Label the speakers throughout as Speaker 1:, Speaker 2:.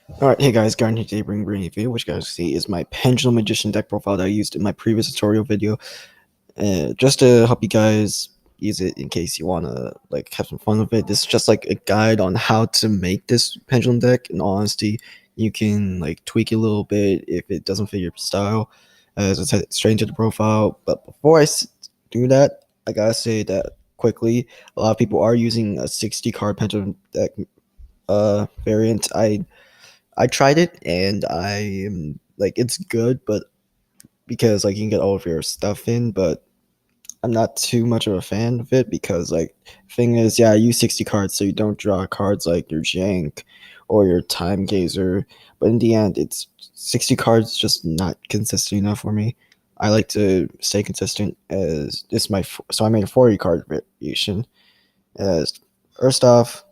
Speaker 1: Alright, hey guys, Garden here today bringing a video, which you guys see is my Pendulum Magician deck profile that I used in my previous tutorial video. Just to help you guys use it in case you want to like have some fun with it. This is just like a guide on how to make this Pendulum deck. In all honesty, you can like tweak it a little bit if it doesn't fit your style. As I said, straight into the profile. But before I do that, I gotta say that quickly, a lot of people are using a 60 card Pendulum deck variant. I tried it and I am like it's good, but because like you can get all of your stuff in, but I'm not too much of a fan of it because like thing is, yeah, I use 60 cards so you don't draw cards like your Jank or your Time Gazer, but in the end, it's 60 cards just not consistent enough for me. I like to stay consistent as this my so I made a 40 card variation. As first off,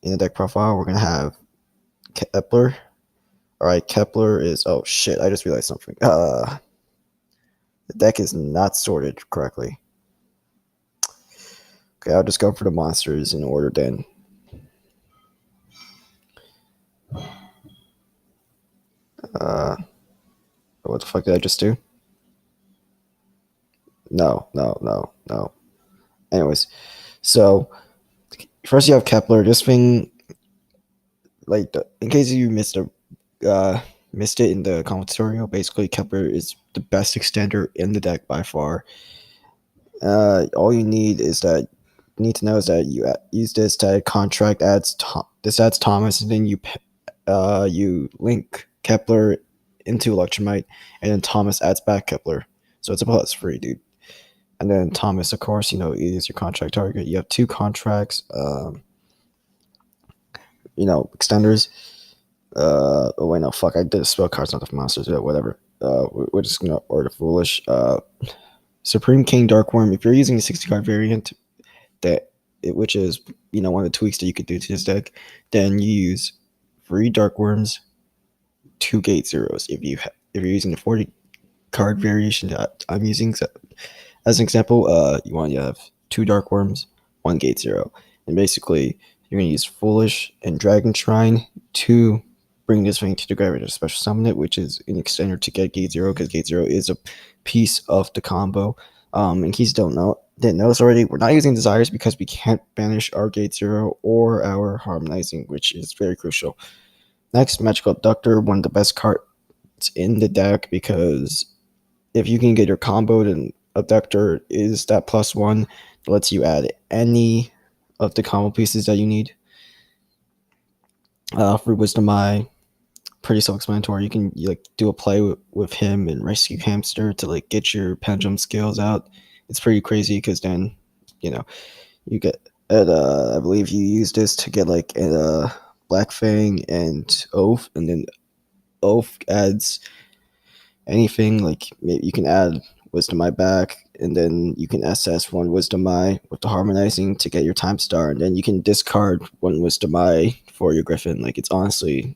Speaker 1: in the deck profile, we're gonna have Kepler. All right, Kepler is. Oh shit! I just realized something. The deck is not sorted correctly. Okay, I'll just go for the monsters in order then. Uh, what the fuck did I just do? No, no, no, no. Anyways, so first you have Kepler. This thing, like, in case you missed it in the comment tutorial, basically Kepler is the best extender in the deck by far. All you need is that need to know is that you use this to add contract this adds Thomas, and then you link Kepler into Electromite, and then Thomas adds back Kepler, so it's a +3, dude. And then Thomas, of course, is your contract target. You have two contracts, extenders. Oh wait, no, fuck, I did spell cards, not the monsters, but whatever. We're just gonna order foolish. Supreme King Darkworm. If you're using a 60 card variant, which is one of the tweaks that you could do to this deck, then you use 3 dark worms, 2 gate zeros. If you're using the 40 card variation that I'm using as an example, you want to have 2 dark worms, 1 gate zero, and basically you're going to use foolish and dragon shrine to bring this thing to the graveyard, special summon it, which is an extender to get gate zero, because gate zero is a piece of the combo. In case you didn't know this already, we're not using desires because we can't banish our gate zero or our harmonizing, which is very crucial. Next, Magical Abductor, one of the best cards in the deck, because if you can get your combo, then Abductor is that +1 that lets you add any of the combo pieces that you need. For Wisdom Eye, pretty self-explanatory. You can do a play with him and Rescue Hamster to get your pendulum skills out. It's pretty crazy because then you get I believe you use this to get Black Fang and Oath, and then Oath adds anything you can add Wisdom Eye back, and then you can SS 1 Wisdom Eye with the harmonizing to get your time star, and then you can discard 1 Wisdom Eye for your Griffin. It's honestly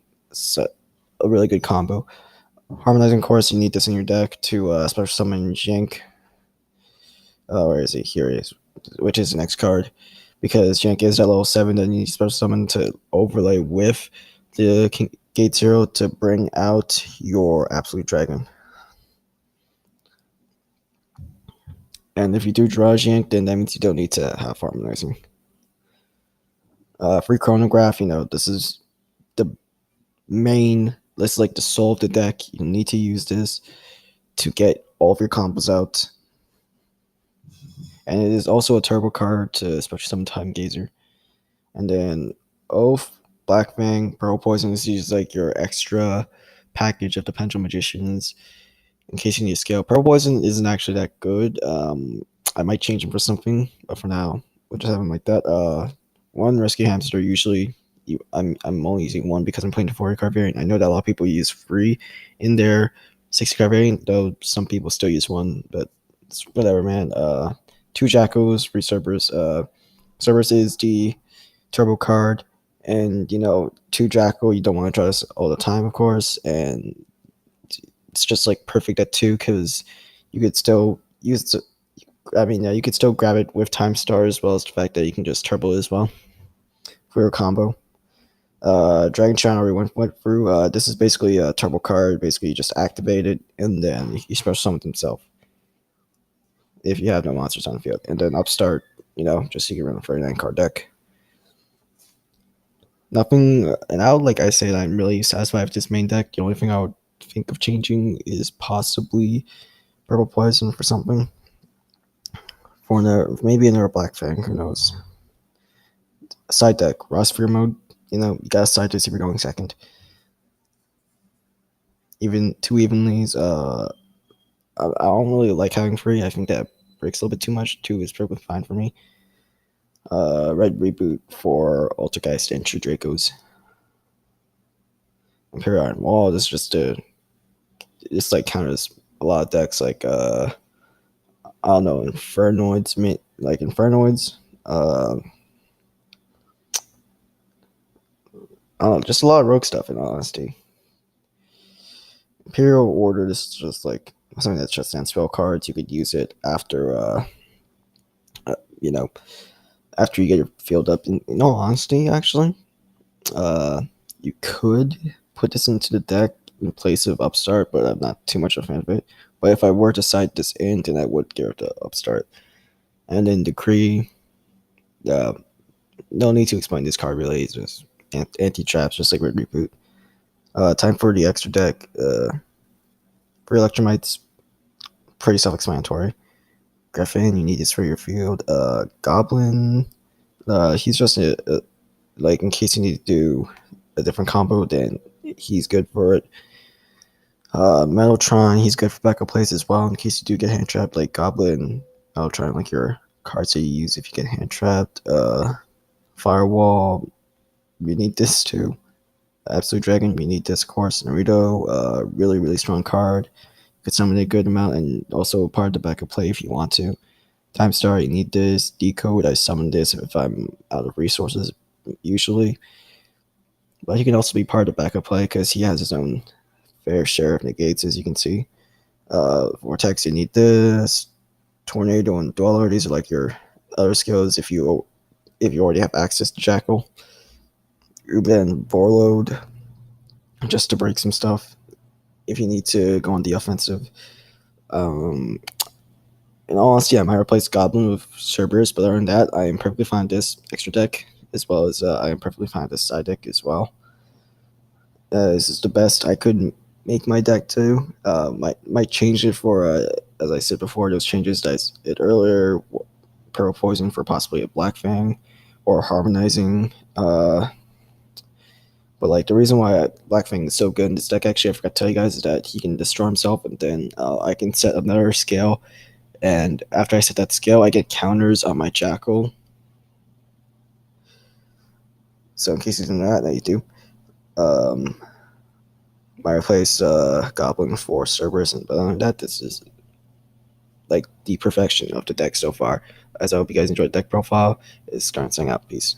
Speaker 1: a really good combo. Harmonizing, of course, you need this in your deck to special summon Jank. Where is he? Here he is, which is the next card. Because Jank is at level 7, then you need special summon to overlay with the Gate Zero to bring out your Absolute Dragon. And if you do draw Jank, then that means you don't need to have harmonizing. Free chronograph, this is the main, this is the soul of the deck. You need to use this to get all of your combos out. And it is also a turbo card to special summon Time Gazer. And then Oath, Black Fang, Pearl Poison is just your extra package of the Pendulum Magicians in case you need to scale. Pearl Poison isn't actually that good. I might change him for something, but for now, we'll just have him like that. 1 Rescue Hamster, usually I'm only using 1 because I'm playing the 40 card variant. I know that a lot of people use 3 in their 60 card variant, though some people still use 1, but it's whatever, man. 2 Jackals, 3 Cerberus. Cerberus is the turbo card, and 2 Jackal, you don't want to draw this all the time, of course, and it's just perfect at 2 because you could still use it. You could still grab it with Time Star, as well as the fact that you can just turbo as well for your combo. Dragon Channel we went through. This is basically a turbo card. Basically, you just activate it, and then you special summon himself if you have no monsters on the field. And then Upstart, just so you can run for a 9 card deck. Nothing, and I would like I say that I'm really satisfied with this main deck. The only thing I would think of changing is possibly Purple Poison for something. For maybe another Black Fang, who knows. Side deck, Raw Sphere mode. You got a side to see if you're going second. Even 2 Evenlies, I don't really like having 3. I think that breaks a little bit too much. 2 is perfectly fine for me. Red Reboot for Altergeist and True Dracos. Imperial Iron Wall, this is just like counters a lot of decks like I don't know, Infernoids, like Infernoids. I don't know, just a lot of rogue stuff in all honesty. Imperial Order, this is just like something that's just on spell cards. You could use it after after you get your field up. In all honesty, actually, you could put this into the deck in place of Upstart, but I'm not too much of a fan of it. But if I were to side this in, then I would give it to Upstart. And then Decree, no need to explain this card really. It's just anti-traps, just like Red Reboot. Time for the extra deck. For Electromites, pretty self-explanatory. Griffin, you need this for your field. Goblin, he's just like in case you need to do a different combo, then he's good for it. Metaltron, he's good for backup plays as well in case you do get hand trapped. Like Goblin, Metaltron, like your cards that you use if you get hand trapped. Firewall, you need this too. Absolute Dragon, you need this, of course. Naruto, really, really strong card. You could summon a good amount and also part of the backup play if you want to. Time Star, you need this. Decode, I summon this if I'm out of resources, usually. But he can also be part of the backup play because he has his own fair share of negates, as you can see. Vortex, you need this. Tornado and Dweller, these are like your other skills if you already have access to Jackal. Then Vorload, just to break some stuff if you need to go on the offensive. In all honesty, I might replace Goblin with Cerberus, but other than that, I am perfectly fine with this extra deck, as well as I am perfectly fine with this side deck as well. This is the best I could make my deck to. Might change it for, as I said before, those changes that I did earlier, Purple Poison for possibly a Black Fang, or Harmonizing. But like the reason why Black Fang is so good in this deck, actually, I forgot to tell you guys, is that he can destroy himself, and then I can set another scale. And after I set that scale, I get counters on my Jackal. So in case you didn't know that you do. I replace Goblin for Cerberus, and other than that, this is like the perfection of the deck so far. As I hope you guys enjoyed the deck profile. It's starting to out. Peace.